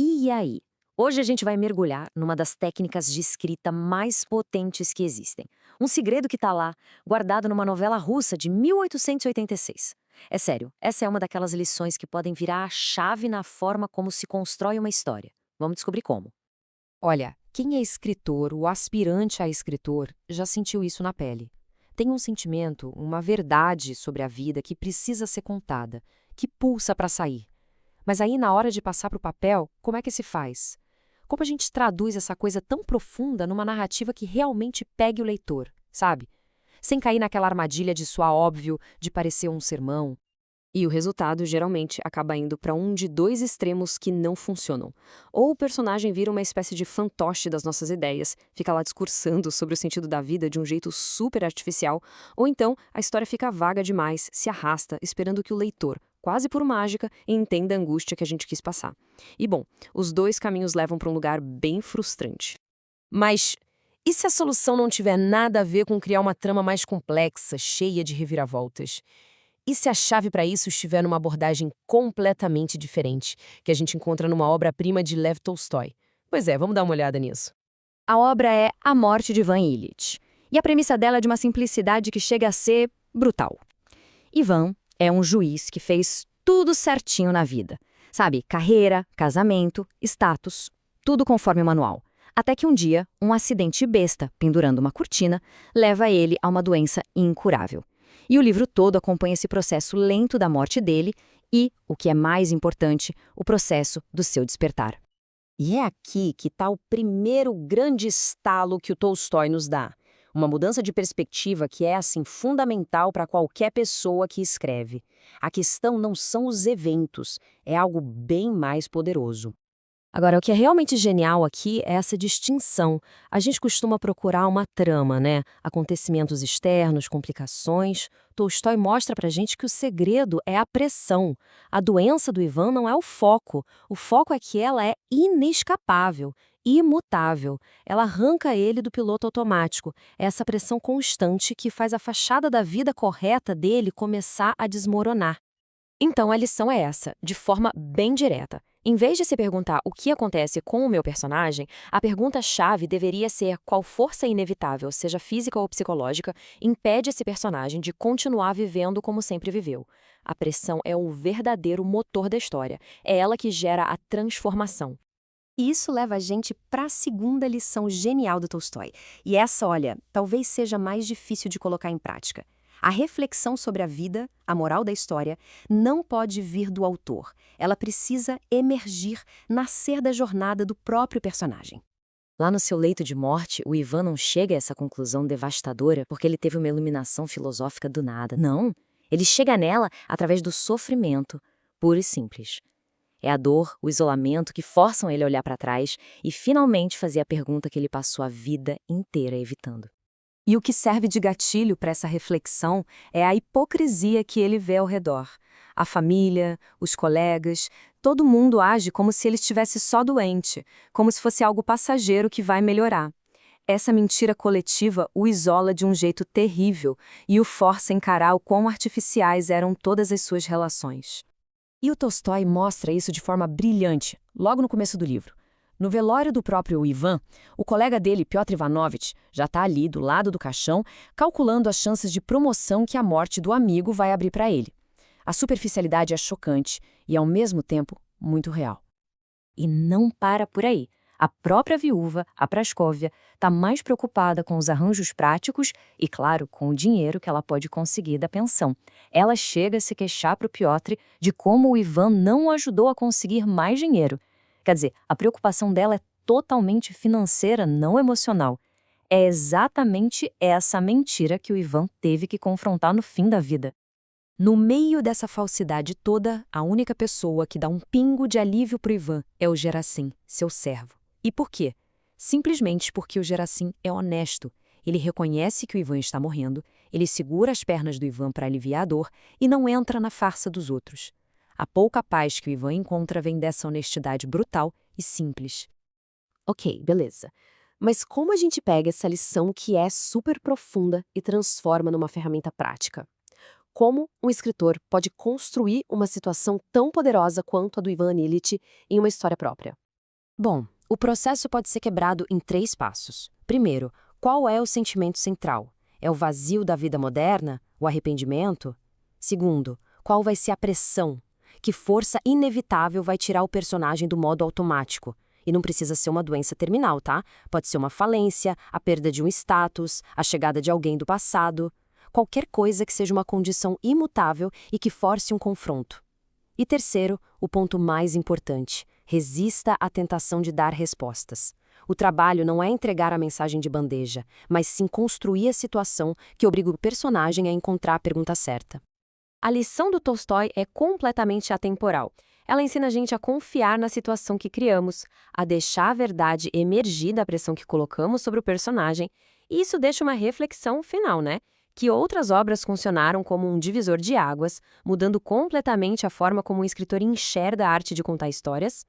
E aí? Hoje a gente vai mergulhar numa das técnicas de escrita mais potentes que existem. Um segredo que tá lá, guardado numa novela russa de 1886. É sério, essa é uma daquelas lições que podem virar a chave na forma como se constrói uma história. Vamos descobrir como. Olha, quem é escritor ou aspirante a escritor já sentiu isso na pele. Tem um sentimento, uma verdade sobre a vida que precisa ser contada, que pulsa para sair. Mas aí, na hora de passar para o papel, como é que se faz? Como a gente traduz essa coisa tão profunda numa narrativa que realmente pegue o leitor, sabe? Sem cair naquela armadilha de soar óbvio, de parecer um sermão. E o resultado geralmente acaba indo para um de dois extremos que não funcionam. Ou o personagem vira uma espécie de fantoche das nossas ideias, fica lá discursando sobre o sentido da vida de um jeito super artificial, ou então a história fica vaga demais, se arrasta, esperando que o leitor, quase por mágica, entenda a angústia que a gente quis passar. E bom, os dois caminhos levam para um lugar bem frustrante. Mas e se a solução não tiver nada a ver com criar uma trama mais complexa, cheia de reviravoltas? E se a chave para isso estiver numa abordagem completamente diferente, que a gente encontra numa obra-prima de Lev Tolstói? Pois é, vamos dar uma olhada nisso. A obra é A Morte de Ivan Ilitch, e a premissa dela é de uma simplicidade que chega a ser brutal. Ivan é um juiz que fez tudo certinho na vida. Sabe, carreira, casamento, status, tudo conforme o manual. Até que um dia, um acidente besta, pendurando uma cortina, leva ele a uma doença incurável. E o livro todo acompanha esse processo lento da morte dele e, o que é mais importante, o processo do seu despertar. E é aqui que está o primeiro grande estalo que o Tolstói nos dá. Uma mudança de perspectiva que é, assim, fundamental para qualquer pessoa que escreve. A questão não são os eventos, é algo bem mais poderoso. Agora, o que é realmente genial aqui é essa distinção. A gente costuma procurar uma trama, né? Acontecimentos externos, complicações. Tolstói mostra pra gente que o segredo é a pressão. A doença do Ivan não é o foco. O foco é que ela é inescapável, imutável. Ela arranca ele do piloto automático. É essa pressão constante que faz a fachada da vida correta dele começar a desmoronar. Então a lição é essa, de forma bem direta. Em vez de se perguntar o que acontece com o meu personagem, a pergunta-chave deveria ser qual força inevitável, seja física ou psicológica, impede esse personagem de continuar vivendo como sempre viveu. A pressão é o verdadeiro motor da história. É ela que gera a transformação. E isso leva a gente para a segunda lição genial do Tolstói. E essa, olha, talvez seja mais difícil de colocar em prática. A reflexão sobre a vida, a moral da história, não pode vir do autor. Ela precisa emergir, nascer da jornada do próprio personagem. Lá no seu leito de morte, o Ivan não chega a essa conclusão devastadora porque ele teve uma iluminação filosófica do nada. Não. Ele chega nela através do sofrimento, puro e simples. É a dor, o isolamento que forçam ele a olhar para trás e finalmente fazer a pergunta que ele passou a vida inteira evitando. E o que serve de gatilho para essa reflexão é a hipocrisia que ele vê ao redor. A família, os colegas, todo mundo age como se ele estivesse só doente, como se fosse algo passageiro que vai melhorar. Essa mentira coletiva o isola de um jeito terrível e o força a encarar o quão artificiais eram todas as suas relações. E o Tolstói mostra isso de forma brilhante, logo no começo do livro. No velório do próprio Ivan, o colega dele, Piotr Ivanovich, já está ali do lado do caixão, calculando as chances de promoção que a morte do amigo vai abrir para ele. A superficialidade é chocante e, ao mesmo tempo, muito real. E não para por aí. A própria viúva, a Praskovia, está mais preocupada com os arranjos práticos e, claro, com o dinheiro que ela pode conseguir da pensão. Ela chega a se queixar para o Piotr de como o Ivan não o ajudou a conseguir mais dinheiro. Quer dizer, a preocupação dela é totalmente financeira, não emocional. É exatamente essa mentira que o Ivan teve que confrontar no fim da vida. No meio dessa falsidade toda, a única pessoa que dá um pingo de alívio para o Ivan é o Gerassim, seu servo. E por quê? Simplesmente porque o Gerassim é honesto. Ele reconhece que o Ivan está morrendo, ele segura as pernas do Ivan para aliviar a dor e não entra na farsa dos outros. A pouca paz que o Ivan encontra vem dessa honestidade brutal e simples. Ok, beleza. Mas como a gente pega essa lição que é super profunda e transforma numa ferramenta prática? Como um escritor pode construir uma situação tão poderosa quanto a do Ivan Ilitch em uma história própria? Bom, o processo pode ser quebrado em 3 passos. Primeiro, qual é o sentimento central? É o vazio da vida moderna? O arrependimento? Segundo, qual vai ser a pressão? Que força inevitável vai tirar o personagem do modo automático? E não precisa ser uma doença terminal, tá? Pode ser uma falência, a perda de um status, a chegada de alguém do passado. Qualquer coisa que seja uma condição imutável e que force um confronto. E terceiro, o ponto mais importante: resista à tentação de dar respostas. O trabalho não é entregar a mensagem de bandeja, mas sim construir a situação que obriga o personagem a encontrar a pergunta certa. A lição do Tolstói é completamente atemporal. Ela ensina a gente a confiar na situação que criamos, a deixar a verdade emergir da pressão que colocamos sobre o personagem, e isso deixa uma reflexão final, né? Que outras obras funcionaram como um divisor de águas, mudando completamente a forma como o escritor enxerga a arte de contar histórias?